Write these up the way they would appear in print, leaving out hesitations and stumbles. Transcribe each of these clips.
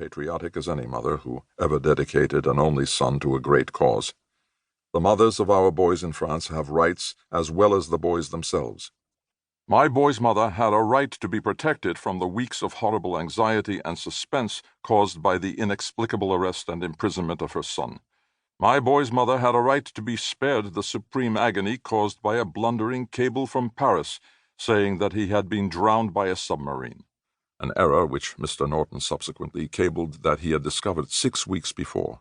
patriotic as any mother who ever dedicated an only son to a great cause. The mothers of our boys in France have rights as well as the boys themselves. My boy's mother had a right to be protected from the weeks of horrible anxiety and suspense caused by the inexplicable arrest and imprisonment of her son. My boy's mother had a right to be spared the supreme agony caused by a blundering cable from Paris saying that he had been drowned by a submarine, an error which Mr. Norton subsequently cabled that he had discovered 6 weeks before.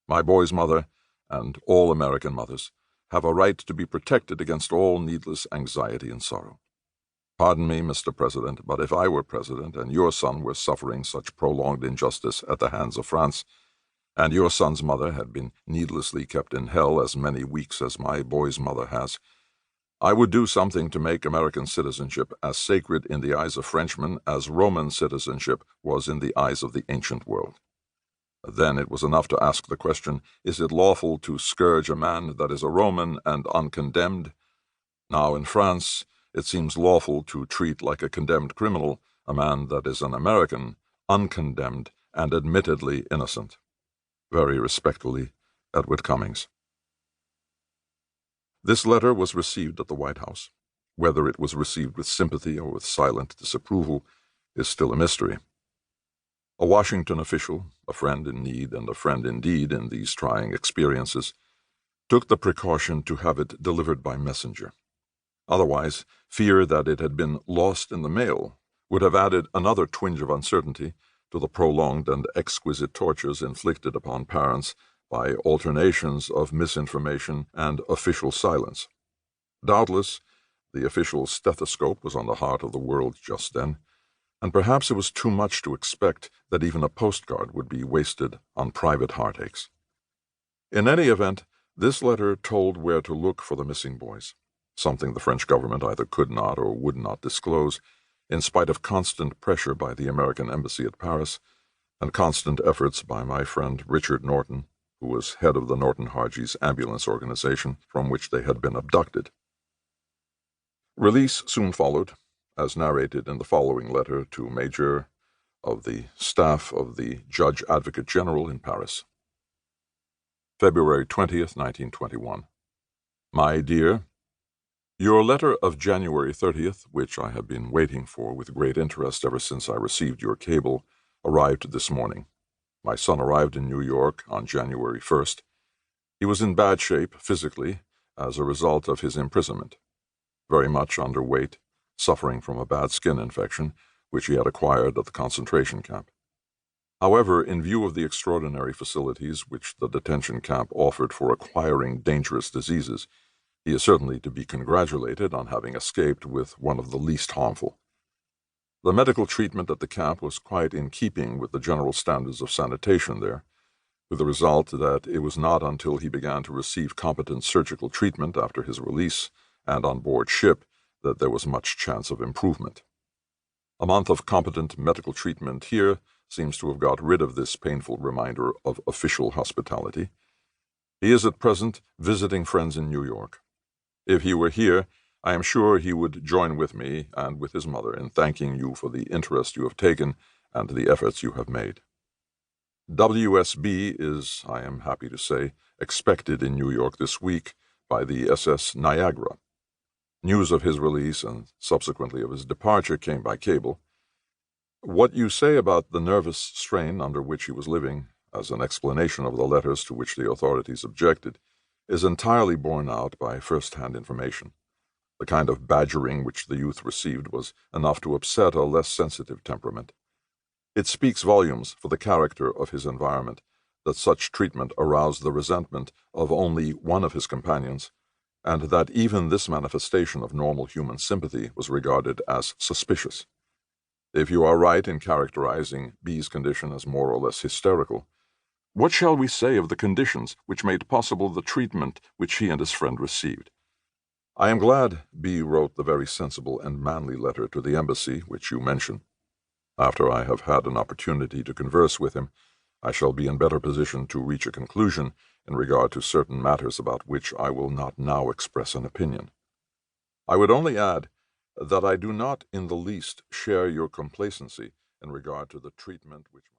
My boy's mother, and all American mothers, have a right to be protected against all needless anxiety and sorrow. Pardon me, Mr. President, but if I were president and your son were suffering such prolonged injustice at the hands of France, and your son's mother had been needlessly kept in hell as many weeks as my boy's mother has, I would do something to make American citizenship as sacred in the eyes of Frenchmen as Roman citizenship was in the eyes of the ancient world. Then it was enough to ask the question, is it lawful to scourge a man that is a Roman and uncondemned? Now in France, it seems lawful to treat like a condemned criminal a man that is an American, uncondemned, and admittedly innocent. Very respectfully, Edward Cummings. This letter was received at the White House. Whether it was received with sympathy or with silent disapproval is still a mystery. A Washington official, a friend in need and a friend indeed in these trying experiences, took the precaution to have it delivered by messenger. Otherwise, fear that it had been lost in the mail would have added another twinge of uncertainty to the prolonged and exquisite tortures inflicted upon parents by alternations of misinformation and official silence. Doubtless, the official stethoscope was on the heart of the world just then, and perhaps it was too much to expect that even a postcard would be wasted on private heartaches. In any event, this letter told where to look for the missing boys, something the French government either could not or would not disclose, in spite of constant pressure by the American embassy at Paris and constant efforts by my friend Richard Norton, who was head of the Norton-Hargis ambulance organization from which they had been abducted. Release soon followed, as narrated in the following letter to Major of the Staff of the Judge Advocate General in Paris. February 20th, 1921. My dear, your letter of January 30th, which I have been waiting for with great interest ever since I received your cable, arrived this morning. My son arrived in New York on January 1st. He was in bad shape physically as a result of his imprisonment, very much underweight, suffering from a bad skin infection which he had acquired at the concentration camp. However, in view of the extraordinary facilities which the detention camp offered for acquiring dangerous diseases, he is certainly to be congratulated on having escaped with one of the least harmful. The medical treatment at the camp was quite in keeping with the general standards of sanitation there, with the result that it was not until he began to receive competent surgical treatment after his release and on board ship that there was much chance of improvement. A month of competent medical treatment here seems to have got rid of this painful reminder of official hospitality. He is at present visiting friends in New York. If he were here, I am sure he would join with me and with his mother in thanking you for the interest you have taken and the efforts you have made. WSB is, I am happy to say, expected in New York this week by the SS Niagara. News of his release and subsequently of his departure came by cable. What you say about the nervous strain under which he was living, as an explanation of the letters to which the authorities objected, is entirely borne out by first-hand information. The kind of badgering which the youth received was enough to upset a less sensitive temperament. It speaks volumes for the character of his environment that such treatment aroused the resentment of only one of his companions, and that even this manifestation of normal human sympathy was regarded as suspicious. If you are right in characterizing B's condition as more or less hysterical, what shall we say of the conditions which made possible the treatment which he and his friend received? I am glad B wrote the very sensible and manly letter to the embassy which you mention. After I have had an opportunity to converse with him, I shall be in better position to reach a conclusion in regard to certain matters about which I will not now express an opinion. I would only add that I do not in the least share your complacency in regard to the treatment which